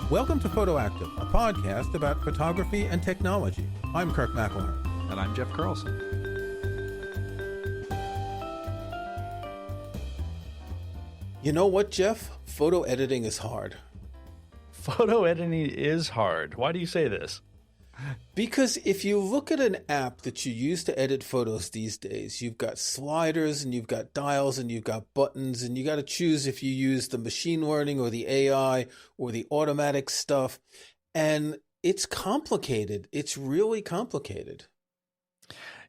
Welcome to Photoactive, a podcast about photography and technology. I'm Kirk McElhearn. And I'm Jeff Carlson. You know what, Jeff? Photo editing is hard. Photo editing is hard. Why do you say this? Because if you look at an app that you use to edit photos these days, you've got sliders and you've got dials and you've got buttons, and you got to choose if you use the machine learning or the AI or the automatic stuff. And it's complicated. It's really complicated.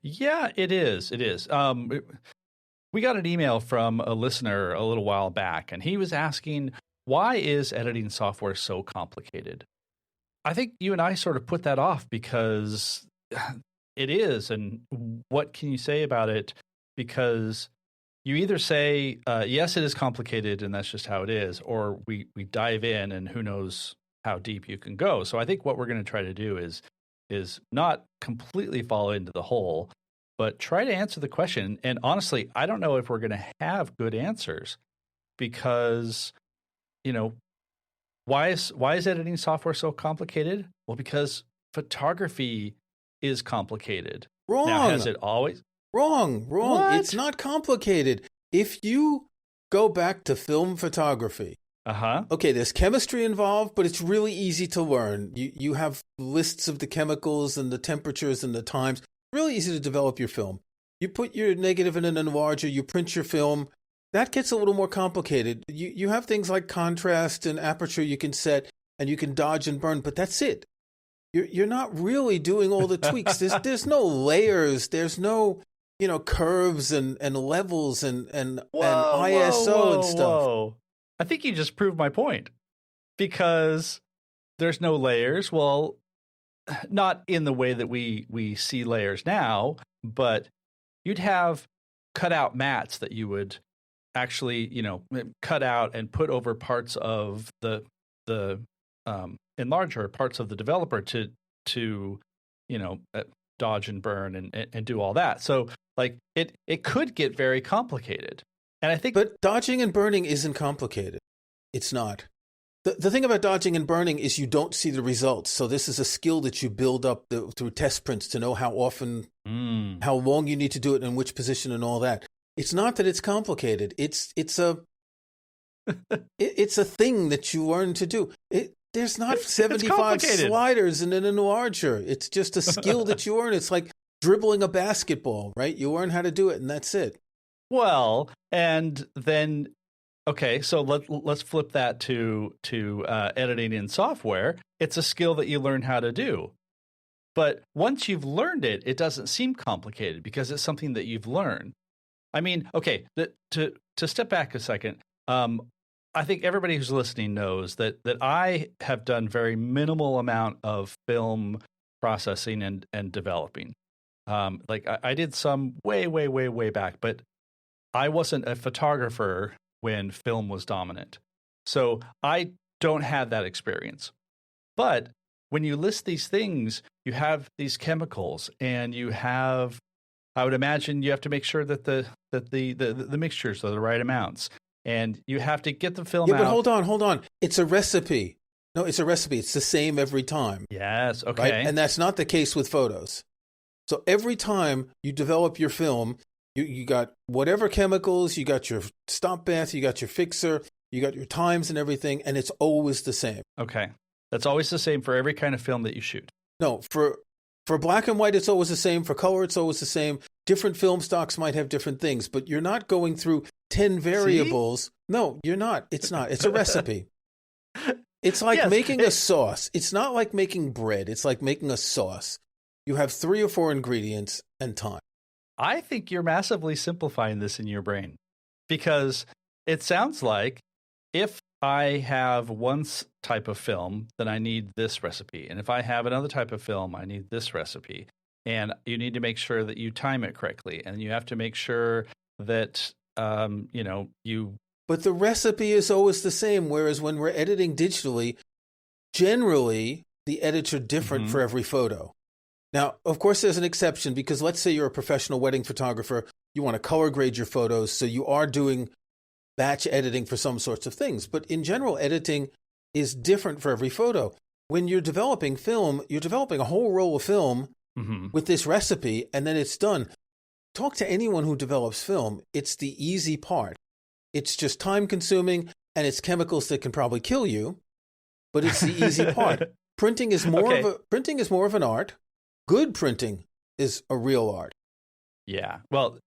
Yeah, it is. It is. We got an email from a listener a little while back, and he was asking, why is editing software so complicated? I think you and I sort of put that off because it is. And what can you say about it? Because you either say, yes, it is complicated and that's just how it is, or we dive in and who knows how deep you can go. So I think what we're going to try to do is not completely fall into the hole, but try to answer the question. And honestly, I don't know if we're going to have good answers because, why is editing software so complicated? Well, because photography is complicated. Wrong. Now, has it always? Wrong. What? It's not complicated. If you go back to film photography, okay, there's chemistry involved, but it's really easy to learn. You have lists of the chemicals and the temperatures and the times. Really easy to develop your film. You put your negative in an enlarger, you print your film. That gets a little more complicated. You have things like contrast and aperture you can set, and you can dodge and burn, but that's it. You're not really doing all the tweaks. There's no layers. There's no curves and levels and ISO and stuff. Whoa. I think you just proved my point because there's no layers. Well, not in the way that we see layers now, but you'd have cut out mats that you would actually, cut out and put over parts of the enlarger, parts of the developer to dodge and burn and do all that. So like it could get very complicated. And I think, but dodging and burning isn't complicated. It's not. The thing about dodging and burning is you don't see the results. So this is a skill that you build up through test prints to know how often, how long you need to do it, and which position, and all that. It's not that it's complicated. It's a thing that you learn to do. There's not 75 sliders in an enlarger. It's just a skill that you learn. It's like dribbling a basketball, right? You learn how to do it, and that's it. Well, and then, okay, so let's flip that to editing in software. It's a skill that you learn how to do. But once you've learned it, it doesn't seem complicated because it's something that you've learned. I mean, okay, to step back a second, I think everybody who's listening knows that I have done very minimal amount of film processing and developing. I did some way back, but I wasn't a photographer when film was dominant. So I don't have that experience. But when you list these things, you have these chemicals and you have, I would imagine you have to make sure that the mixtures are the right amounts. And you have to get the film out. Yeah, but hold on. It's a recipe. No, it's a recipe. It's the same every time. Yes, okay. Right? And that's not the case with photos. So every time you develop your film, you got whatever chemicals, you got your stop bath, you got your fixer, you got your times and everything, and it's always the same. Okay. That's always the same for every kind of film that you shoot. No, for black and white, it's always the same. For color, it's always the same. Different film stocks might have different things, but you're not going through 10 variables. See? No, you're not. It's not. It's a recipe. It's like making a sauce. It's not like making bread. It's like making a sauce. You have 3 or 4 ingredients and time. I think you're massively simplifying this in your brain because it sounds like if I have one type of film, then I need this recipe. And if I have another type of film, I need this recipe. And you need to make sure that you time it correctly. And you have to make sure that, you... But the recipe is always the same. Whereas when we're editing digitally, generally the edits are different for every photo. Now, of course, there's an exception because let's say you're a professional wedding photographer. You want to color grade your photos. So you are doing batch editing for some sorts of things. But in general, editing is different for every photo. When you're developing film, you're developing a whole roll of film with this recipe, and then it's done. Talk to anyone who develops film. It's the easy part. It's just time consuming, and it's chemicals that can probably kill you, but it's the easy part. Printing is more of an art. Good printing is a real art. Yeah. Well,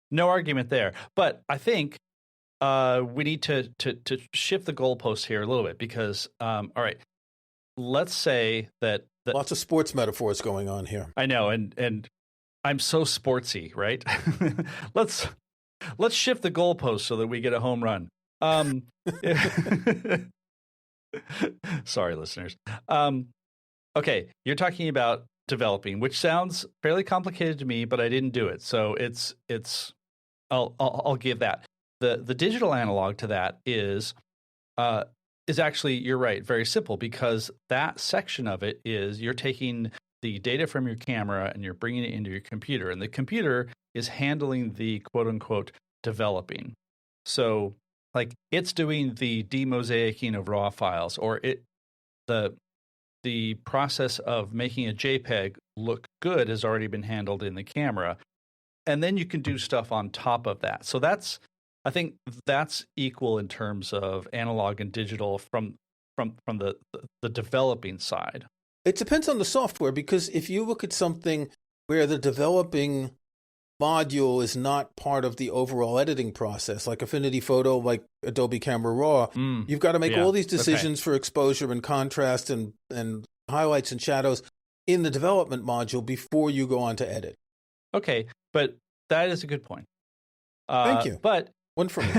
no argument there. But I think we need to shift the goalpost here a little bit because, all right, let's say that lots of sports metaphors going on here. I know, and I'm so sportsy, right? let's shift the goalpost so that we get a home run. Sorry, listeners. Okay, you're talking about developing, which sounds fairly complicated to me, but I didn't do it, so it's. I'll give that. The digital analog to that is actually, you're right, very simple, because that section of it is you're taking the data from your camera and you're bringing it into your computer, and the computer is handling the quote unquote developing. So like it's doing the demosaicing of raw files, or the process of making a JPEG look good has already been handled in the camera. And then you can do stuff on top of that. So I think that's equal in terms of analog and digital from the developing side. It depends on the software, because if you look at something where the developing module is not part of the overall editing process, like Affinity Photo, like Adobe Camera Raw, you've got to make all these decisions for exposure and contrast and highlights and shadows in the development module before you go on to edit. Okay, but that is a good point. Thank you. But one for me.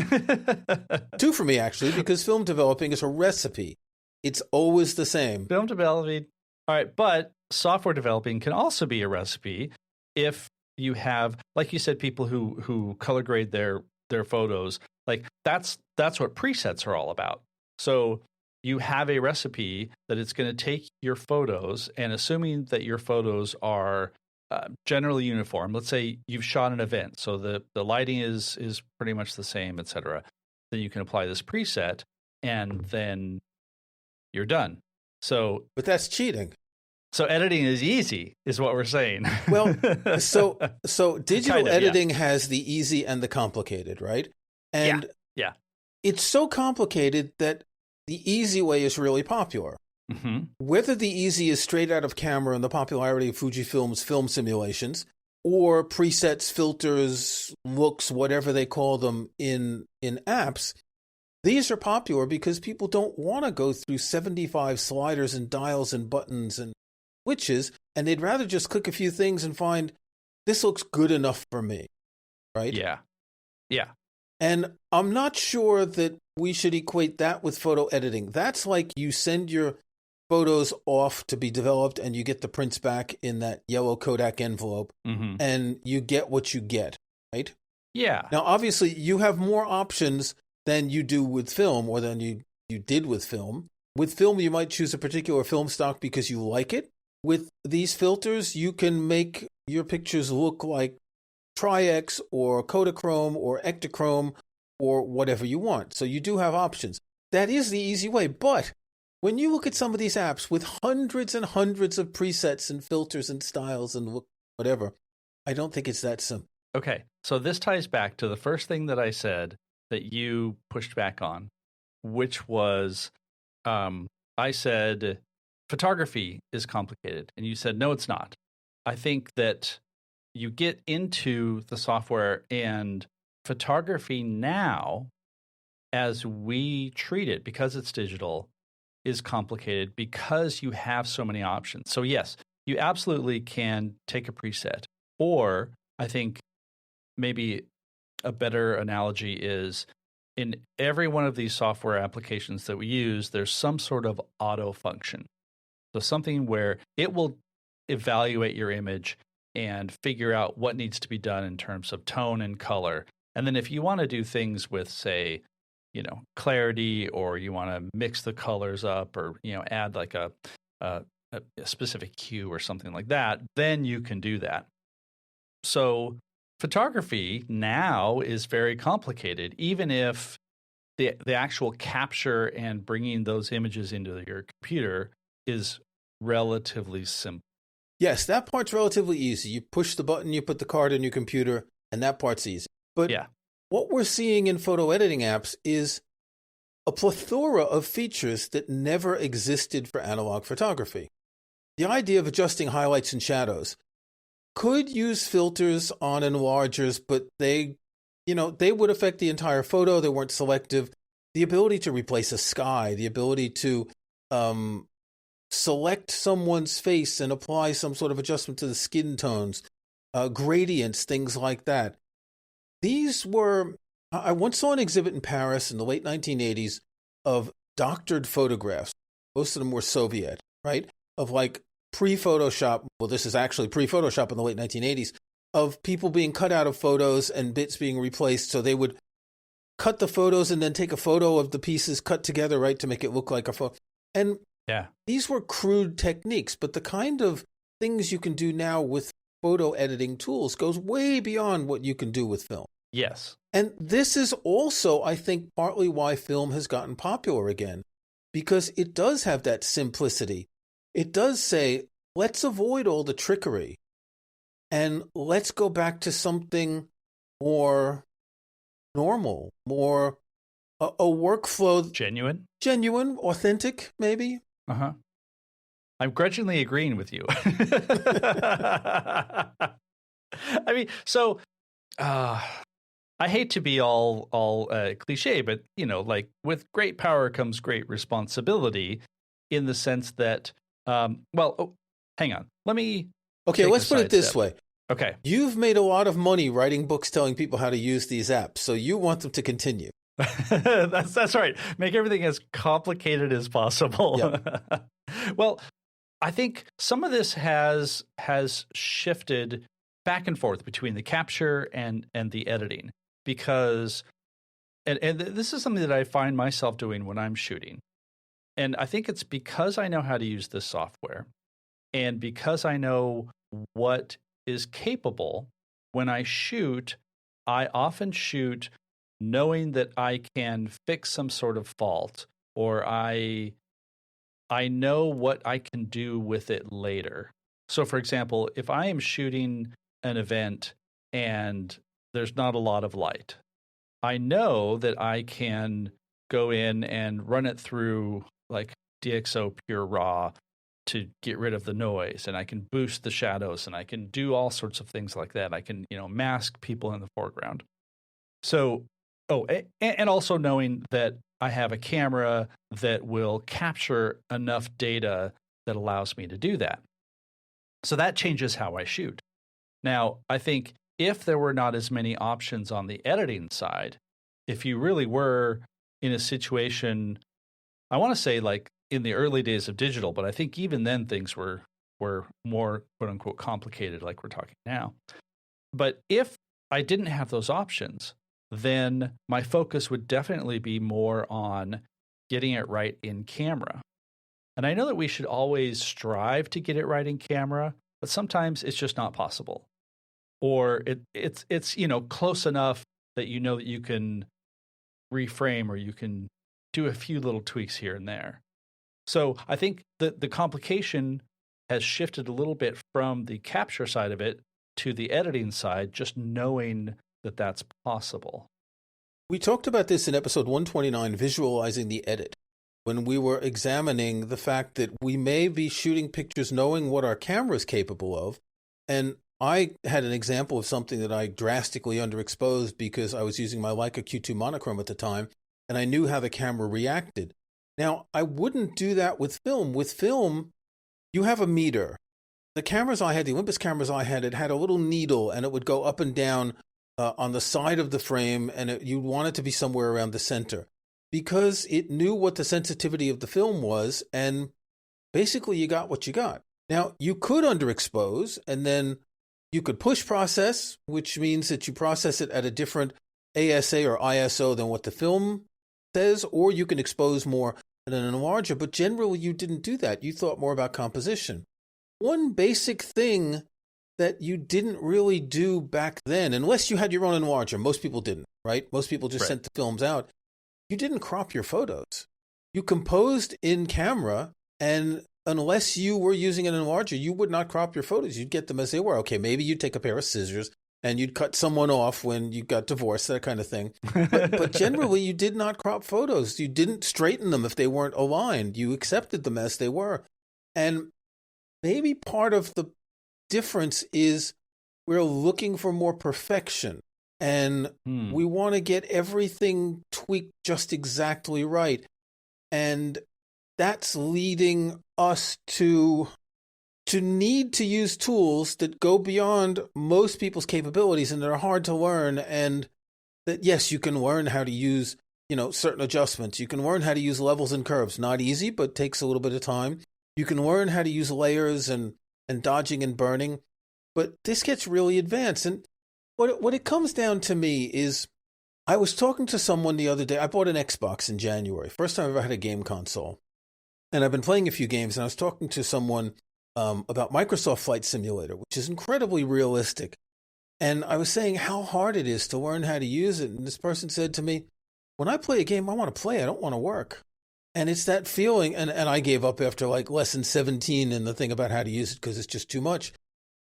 Two for me, actually, because film developing is a recipe. It's always the same. Film developing. All right, but software developing can also be a recipe if you have, like you said, people who color grade their photos. Like that's what presets are all about. So you have a recipe that it's going to take your photos, and assuming that your photos are generally uniform. Let's say you've shot an event, so the lighting is pretty much the same, etc. Then you can apply this preset, and then you're done. So, but that's cheating. So editing is easy, is what we're saying. Well, so digital editing has the easy and the complicated, right? And yeah, it's so complicated that the easy way is really popular. Mm-hmm. Whether the easy is straight out of camera and the popularity of Fujifilm's film simulations, or presets, filters, looks, whatever they call them in apps, these are popular because people don't want to go through 75 sliders and dials and buttons and switches, and they'd rather just click a few things and find, this looks good enough for me, right? Yeah. And I'm not sure that we should equate that with photo editing. That's like you send your photos off to be developed and you get the prints back in that yellow Kodak envelope, and you get what you get, right? Yeah. Now, obviously, you have more options than you do with film, or than you did with film. With film, you might choose a particular film stock because you like it. With these filters, you can make your pictures look like Tri-X or Kodachrome or Ektachrome or whatever you want. So you do have options. That is the easy way. But when you look at some of these apps with hundreds and hundreds of presets and filters and styles and whatever, I don't think it's that simple. Okay, so this ties back to the first thing that I said that you pushed back on, which was I said photography is complicated. And you said, no, it's not. I think that you get into the software and photography now, as we treat it, because it's digital, is complicated because you have so many options. So yes, you absolutely can take a preset, or I think maybe a better analogy is in every one of these software applications that we use, there's some sort of auto function. So something where it will evaluate your image and figure out what needs to be done in terms of tone and color. And then if you want to do things with, say, clarity, or you want to mix the colors up, or, add like a specific hue or something like that, then you can do that. So photography now is very complicated, even if the actual capture and bringing those images into your computer is relatively simple. Yes, that part's relatively easy. You push the button, you put the card in your computer, and that part's easy. But what we're seeing in photo editing apps is a plethora of features that never existed for analog photography. The idea of adjusting highlights and shadows could use filters on enlargers, but they would affect the entire photo. They weren't selective. The ability to replace a sky, the ability to select someone's face and apply some sort of adjustment to the skin tones, gradients, things like that. I once saw an exhibit in Paris in the late 1980s of doctored photographs. Most of them were Soviet, right? Of like pre-Photoshop. Well, this is actually pre-Photoshop in the late 1980s, of people being cut out of photos and bits being replaced. So they would cut the photos and then take a photo of the pieces cut together, right, to make it look like a photo. And these were crude techniques, but the kind of things you can do now with photo editing tools goes way beyond what you can do with film. Yes. And this is also, I think, partly why film has gotten popular again, because it does have that simplicity. It does say, let's avoid all the trickery and let's go back to something more normal, more a workflow. Genuine, authentic, maybe. Uh-huh. I'm grudgingly agreeing with you. I mean, so I hate to be all cliche, but like with great power comes great responsibility, in the sense that, hang on, let me. Okay, let's put it this way. Okay, you've made a lot of money writing books telling people how to use these apps, so you want them to continue. That's right. Make everything as complicated as possible. Yep. Well, I think some of this has shifted back and forth between the capture and the editing, because and this is something that I find myself doing when I'm shooting. And I think it's because I know how to use this software, and because I know what is capable when I shoot. I often shoot knowing that I can fix some sort of fault, or I know what I can do with it later. So, for example, if I am shooting an event and there's not a lot of light, I know that I can go in and run it through like DxO Pure Raw to get rid of the noise, and I can boost the shadows, and I can do all sorts of things like that. I can, mask people in the foreground. So, and also knowing that I have a camera that will capture enough data that allows me to do that. So that changes how I shoot. Now, I think if there were not as many options on the editing side, if you really were in a situation, I want to say like in the early days of digital, but I think even then things were more quote unquote complicated like we're talking now. But if I didn't have those options, then my focus would definitely be more on getting it right in camera. And I know that we should always strive to get it right in camera, but sometimes it's just not possible. Or it's close enough that that you can reframe, or you can do a few little tweaks here and there. So I think the complication has shifted a little bit from the capture side of it to the editing side, just knowing that that's possible. We talked about this in episode 129, Visualizing the Edit, when we were examining the fact that we may be shooting pictures knowing what our camera is capable of. And I had an example of something that I drastically underexposed because I was using my Leica Q2 monochrome at the time, and I knew how the camera reacted. Now, I wouldn't do that with film. With film, you have a meter. The cameras I had, the Olympus cameras I had, it had a little needle, and it would go up and down on the side of the frame, and you'd want it to be somewhere around the center, because it knew what the sensitivity of the film was, and basically you got what you got. Now, you could underexpose, and then you could push process, which means that you process it at a different ASA or ISO than what the film says, or you can expose more than an enlarger, but generally you didn't do that. You thought more about composition. One basic thing that you didn't really do back then, unless you had your own enlarger, most people didn't, right? Most people just sent the films out. you didn't crop your photos. You composed in camera, and unless you were using an enlarger, you would not crop your photos. You'd get them as they were. Okay, maybe you'd take a pair of scissors and you'd cut someone off when you got divorced, that kind of thing. But generally, you did not crop photos. You didn't straighten them if they weren't aligned. You accepted them as they were. And maybe part of the difference is we're looking for more perfection. And we want to get everything tweaked just exactly right. And that's leading us to need to use tools that go beyond most people's capabilities and that are hard to learn. And that, yes, you can learn how to use, certain adjustments. You can learn how to use levels and curves. Not easy, but takes a little bit of time. You can learn how to use layers and dodging and burning. But this gets really advanced. And what it comes down to me is, I was talking to someone the other day. I bought an Xbox in January. First time I ever had a game console. And I've been playing a few games, and I was talking to someone about Microsoft Flight Simulator, which is incredibly realistic. And I was saying how hard it is to learn how to use it. And this person said to me, when I play a game, I want to play. I don't want to work. And it's that feeling. And I gave up after like lesson 17 in the thing about how to use it because it's just too much.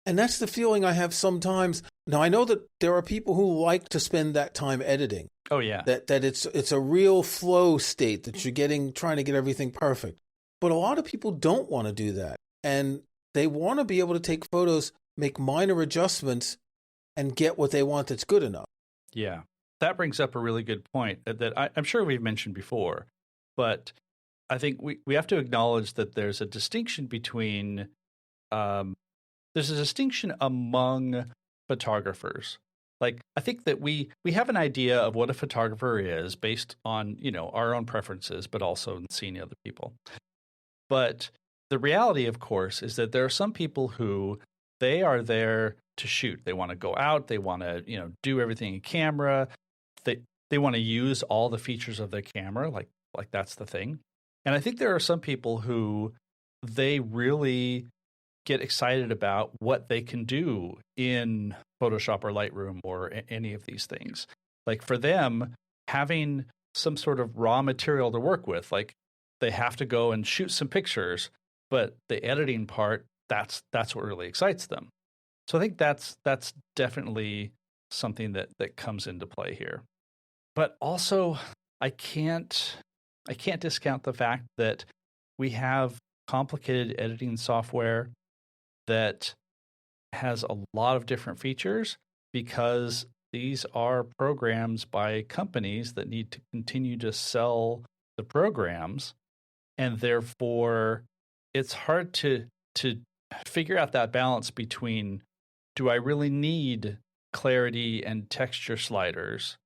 And that's the feeling I have sometimes. Now, I know that there are people who like to spend that time editing. Oh, yeah. That it's a real flow state that you're trying to get everything perfect. But a lot of people don't want to do that. And they want to be able to take photos, make minor adjustments, and get what they want that's good enough. Yeah. That brings up a really good point that I'm sure we've mentioned before. But I think we have to acknowledge that there's a distinction between there's a distinction among photographers. Like, I think that we have an idea of what a photographer is based on, our own preferences, but also in seeing other people. But the reality, of course, is that there are some people who they are there to shoot. They want to go out. They want to, do everything in camera. They want to use all the features of their camera. Like that's the thing. And I think there are some people who they really get excited about what they can do in Photoshop or Lightroom or any of these things. Like for them, having some sort of raw material to work with, like they have to go and shoot some pictures, but the editing part, that's what really excites them. So I think that's definitely something that comes into play here. But also, I can't discount the fact that we have complicated editing software that has a lot of different features because these are programs by companies that need to continue to sell the programs. And therefore, it's hard to figure out that balance between, do I really need clarity and texture sliders?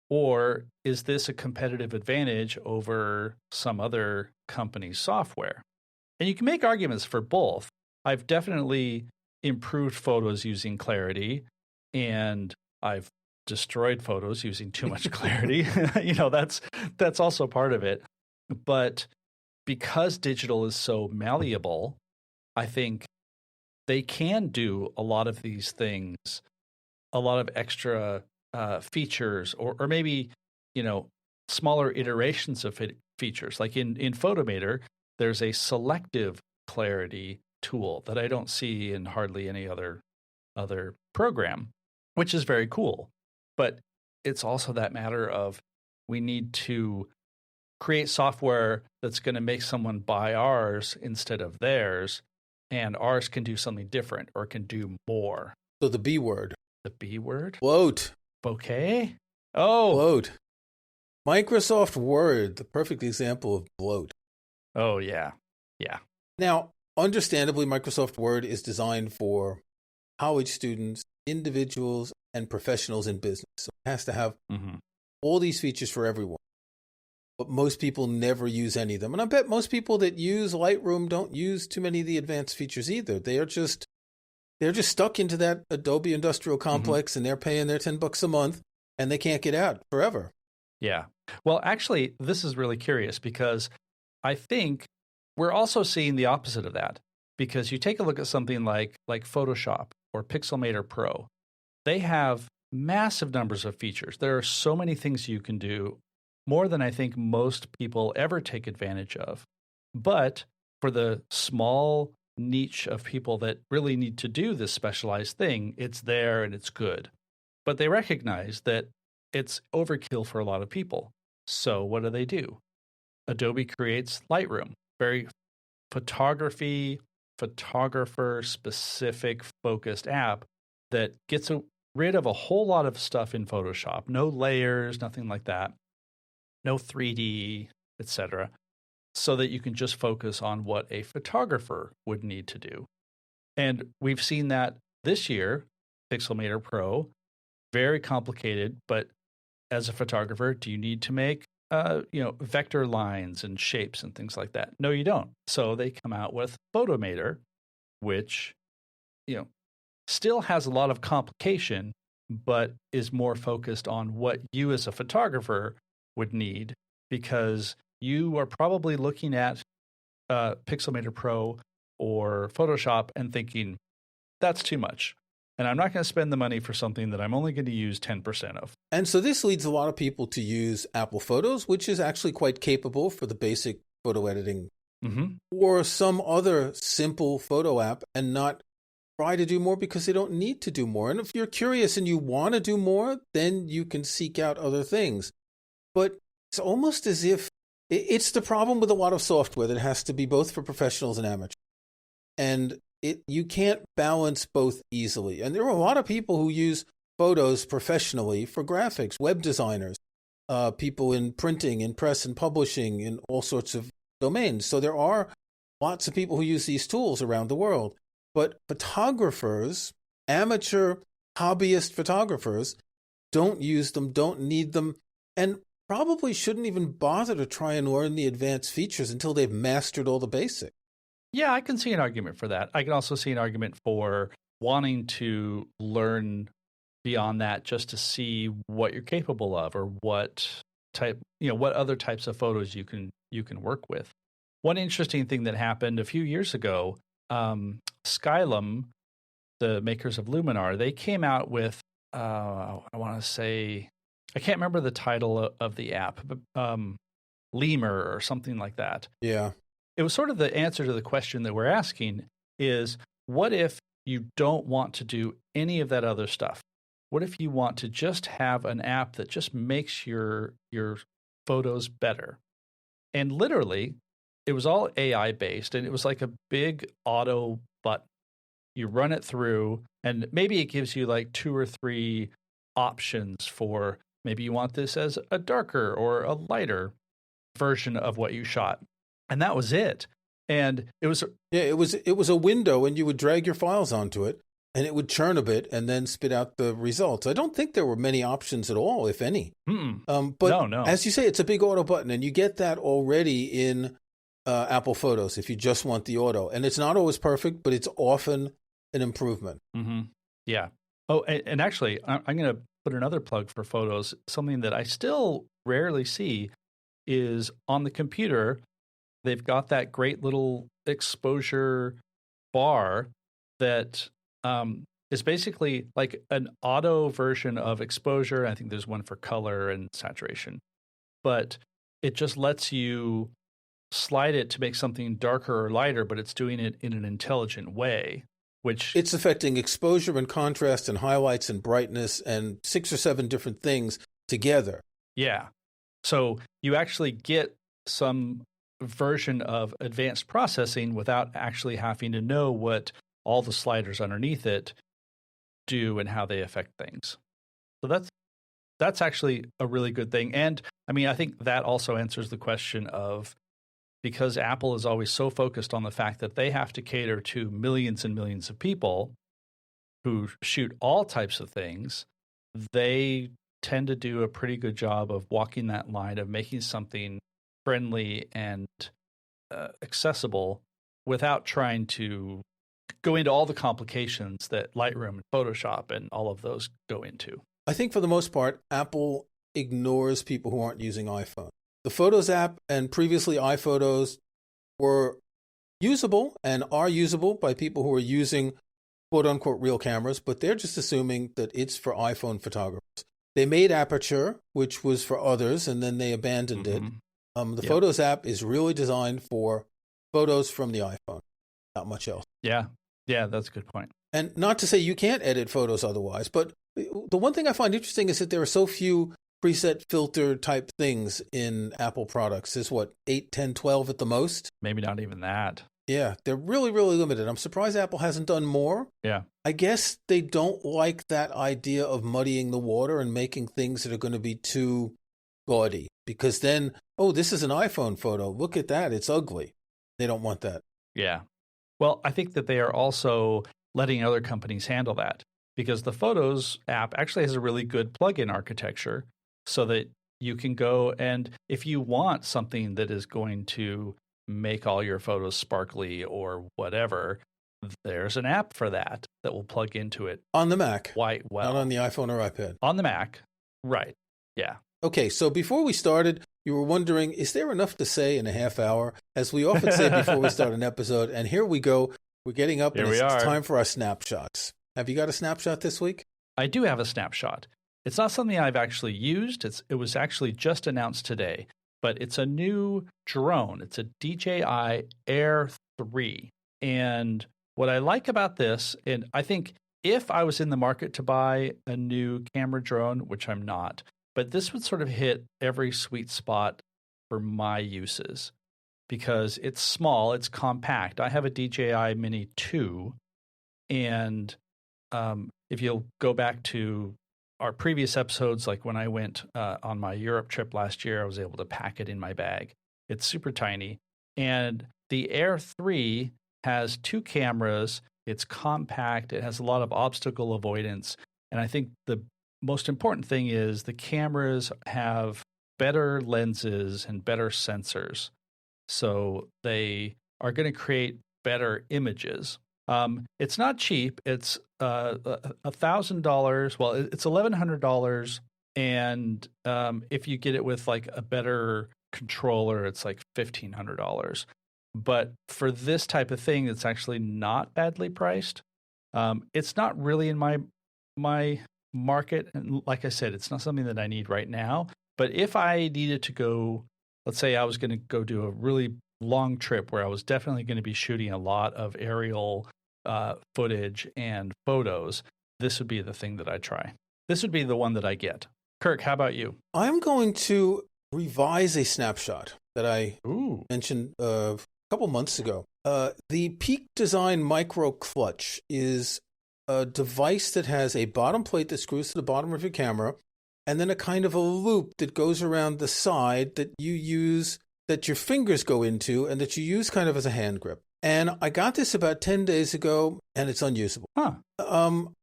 Or is this a competitive advantage over some other company's software? And you can make arguments for both. I've definitely improved photos using clarity, and I've destroyed photos using too much clarity. That's also part of it. But because digital is so malleable, I think they can do a lot of these things, a lot of extra features, or maybe, smaller iterations of features. Like in Photomator, there's a selective clarity tool that I don't see in hardly any other program, which is very cool. But it's also that matter of we need to create software that's going to make someone buy ours instead of theirs, and ours can do something different or can do more. So the B word. The B word? Bloat. Bokeh? Oh. Bloat. Microsoft Word, the perfect example of bloat. Oh, yeah. Yeah. Now, understandably, Microsoft Word is designed for college students, individuals, and professionals in business. So it has to have all these features for everyone. But most people never use any of them. And I bet most people that use Lightroom don't use too many of the advanced features either. They're just stuck into that Adobe industrial complex and they're paying their $10 a month and they can't get out forever. Yeah. Well, actually, this is really curious because I think we're also seeing the opposite of that, because you take a look at something like Photoshop or Pixelmator Pro. They have massive numbers of features. There are so many things you can do more than I think most people ever take advantage of. But for the small niche of people that really need to do this specialized thing, it's there and it's good. But they recognize that it's overkill for a lot of people. So what do? Adobe creates Lightroom, very photographer specific focused app that gets rid of a whole lot of stuff in Photoshop. No layers, nothing like that. No 3D, etc. So that you can just focus on what a photographer would need to do. And we've seen that this year, Pixelmator Pro, very complicated, but as a photographer, do you need to make vector lines and shapes and things like that? No, you don't. So they come out with Photomator, which, still has a lot of complication, but is more focused on what you as a photographer would need, because you are probably looking at Pixelmator Pro or Photoshop and thinking, that's too much. And I'm not going to spend the money for something that I'm only going to use 10% of. And so this leads a lot of people to use Apple Photos, which is actually quite capable for the basic photo editing, or some other simple photo app, and not try to do more because they don't need to do more. And if you're curious and you want to do more, then you can seek out other things. But it's almost as if it's the problem with a lot of software that has to be both for professionals and amateurs. And you can't balance both easily. And there are a lot of people who use photos professionally for graphics, web designers, people in printing, in press and publishing, in all sorts of domains. So there are lots of people who use these tools around the world. But photographers, amateur, hobbyist photographers, don't use them, don't need them, and probably shouldn't even bother to try and learn the advanced features until they've mastered all the basics. Yeah, I can see an argument for that. I can also see an argument for wanting to learn beyond that just to see what you're capable of, or what other types of photos you can work with. One interesting thing that happened a few years ago, Skylum, the makers of Luminar, they came out with, I want to say, I can't remember the title of the app, but Lemur or something like that. Yeah. It was sort of the answer to the question that we're asking is, what if you don't want to do any of that other stuff? What if you want to just have an app that just makes your photos better? And literally, it was all AI based, and it was like a big auto button. You run it through, and maybe it gives you like 2 or 3 options for, maybe you want this as a darker or a lighter version of what you shot. And that was it. And it was a window, and you would drag your files onto it, and it would churn a bit and then spit out the results. I don't think there were many options at all, if any. But no. As you say, it's a big auto button, and you get that already in Apple Photos if you just want the auto. And it's not always perfect, but it's often an improvement. Yeah. Oh, and actually, I'm going to put another plug for Photos. Something that I still rarely see is on the computer. They've got that great little exposure bar that is basically like an auto version of exposure. I think there's one for color and saturation, but it just lets you slide it to make something darker or lighter, but it's doing it in an intelligent way, which it's affecting exposure and contrast and highlights and brightness and 6 or 7 different things together. Yeah. So you actually get some version of advanced processing without actually having to know what all the sliders underneath it do and how they affect things. So that's actually a really good thing. And I mean, I think that also answers the question of, because Apple is always so focused on the fact that they have to cater to millions and millions of people who shoot all types of things, they tend to do a pretty good job of walking that line of making something friendly and accessible without trying to go into all the complications that Lightroom and Photoshop and all of those go into. I think for the most part, Apple ignores people who aren't using iPhone. The Photos app and previously iPhotos were usable and are usable by people who are using quote unquote real cameras, but they're just assuming that it's for iPhone photographers. They made Aperture, which was for others, and then they abandoned it. The Photos app is really designed for photos from the iPhone, not much else. Yeah, that's a good point. And not to say you can't edit photos otherwise, but the one thing I find interesting is that there are so few preset filter type things in Apple products. There's 8, 10, 12 at the most? Maybe not even that. Yeah, they're really, really limited. I'm surprised Apple hasn't done more. Yeah. I guess they don't like that idea of muddying the water and making things that are going to be too gaudy. Because then, this is an iPhone photo. Look at that. It's ugly. They don't want that. Yeah. Well, I think that they are also letting other companies handle that, because the Photos app actually has a really good plugin architecture so that you can go and if you want something that is going to make all your photos sparkly or whatever, there's an app for that will plug into it. On the Mac. Not on the iPhone or iPad. On the Mac. Right. Yeah. Okay, so before we started, you were wondering, is there enough to say in a half hour? As we often say before we start an episode, and here we go. We're getting up, and it's time for our snapshots. Have you got a snapshot this week? I do have a snapshot. It's not something I've actually used. It was actually just announced today, but it's a new drone. It's a DJI Air 3. And what I like about this, and I think if I was in the market to buy a new camera drone, which I'm not, but this would sort of hit every sweet spot for my uses because it's small, it's compact. I have a DJI Mini 2, and if you'll go back to our previous episodes, like when I went on my Europe trip last year, I was able to pack it in my bag. It's super tiny. And the Air 3 has 2 cameras. It's compact. It has a lot of obstacle avoidance. And I think the most important thing is the cameras have better lenses and better sensors. So they are going to create better images. It's not cheap. It's $1,000. Well, it's $1,100. And if you get it with like a better controller, it's like $1,500. But for this type of thing, it's actually not badly priced. It's not really in my market. And like I said, it's not something that I need right now. But if I needed to go, let's say I was going to go do a really long trip where I was definitely going to be shooting a lot of aerial footage and photos, this would be the thing that I try. This would be the one that I get. Kirk, how about you? I'm going to revise a snapshot that I mentioned a couple months ago. The Peak Design Micro Clutch is a device that has a bottom plate that screws to the bottom of your camera, and then a kind of a loop that goes around the side that you use, that your fingers go into, and that you use kind of as a hand grip. And I got this about 10 days ago, and it's unusable.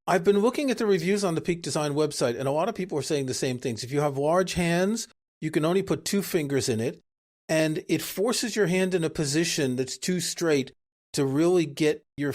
I've been looking at the reviews on the Peak Design website, and a lot of people are saying the same things. If you have large hands, you can only put 2 fingers in it, and it forces your hand in a position that's too straight to really get your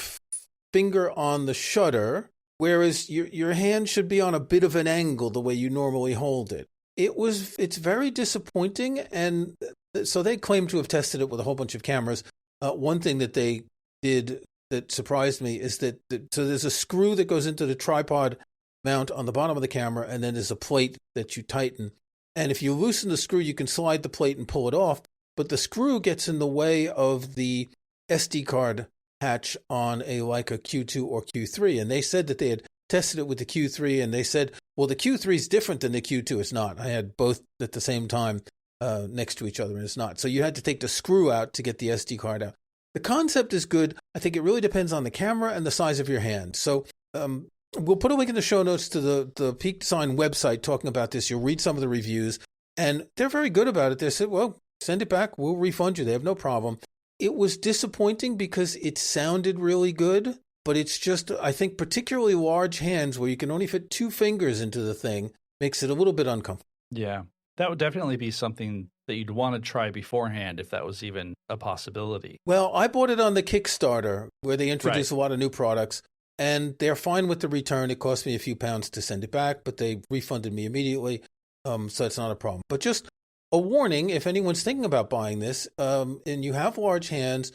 finger on the shutter, whereas your hand should be on a bit of an angle the way you normally hold it. It's very disappointing, and so they claim to have tested it with a whole bunch of cameras. One thing that they did that surprised me is that so there's a screw that goes into the tripod mount on the bottom of the camera, and then there's a plate that you tighten. And if you loosen the screw, you can slide the plate and pull it off, but the screw gets in the way of the SD card hatch on a Q2 or Q3. And they said that they had tested it with the Q3, and they said, well, the Q3 is different than the Q2. It's not. I had both at the same time next to each other, and it's not. So you had to take the screw out to get the SD card out. The concept is good. I think it really depends on the camera and the size of your hand. So we'll put a link in the show notes to the Peak Design website talking about this. You'll read some of the reviews, and they're very good about it. They said, well, send it back. We'll refund you. They have no problem. It was disappointing because it sounded really good, but it's just, I think, particularly large hands where you can only fit 2 fingers into the thing makes it a little bit uncomfortable. Yeah, that would definitely be something that you'd want to try beforehand if that was even a possibility. Well, I bought it on the Kickstarter where they introduce a lot of new products, and they're fine with the return. It cost me a few pounds to send it back, but they refunded me immediately, so it's not a problem. But just a warning, if anyone's thinking about buying this, and you have large hands,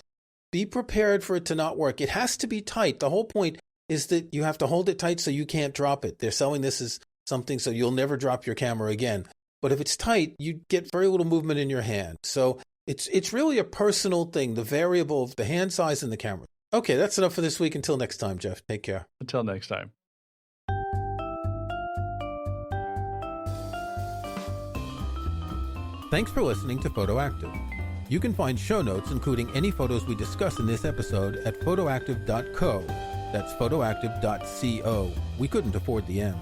be prepared for it to not work. It has to be tight. The whole point is that you have to hold it tight so you can't drop it. They're selling this as something so you'll never drop your camera again. But if it's tight, you get very little movement in your hand. So it's really a personal thing, the variable of the hand size and the camera. Okay, that's enough for this week. Until next time, Jeff. Take care. Until next time. Thanks for listening to Photoactive. You can find show notes, including any photos we discuss in this episode, at photoactive.co. That's photoactive.co. We couldn't afford the M.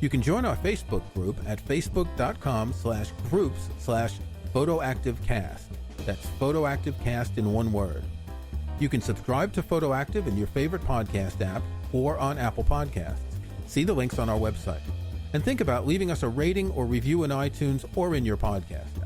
You can join our Facebook group at facebook.com/groups/photoactivecast. That's photoactivecast in one word. You can subscribe to Photoactive in your favorite podcast app or on Apple Podcasts. See the links on our website. And think about leaving us a rating or review in iTunes or in your podcast.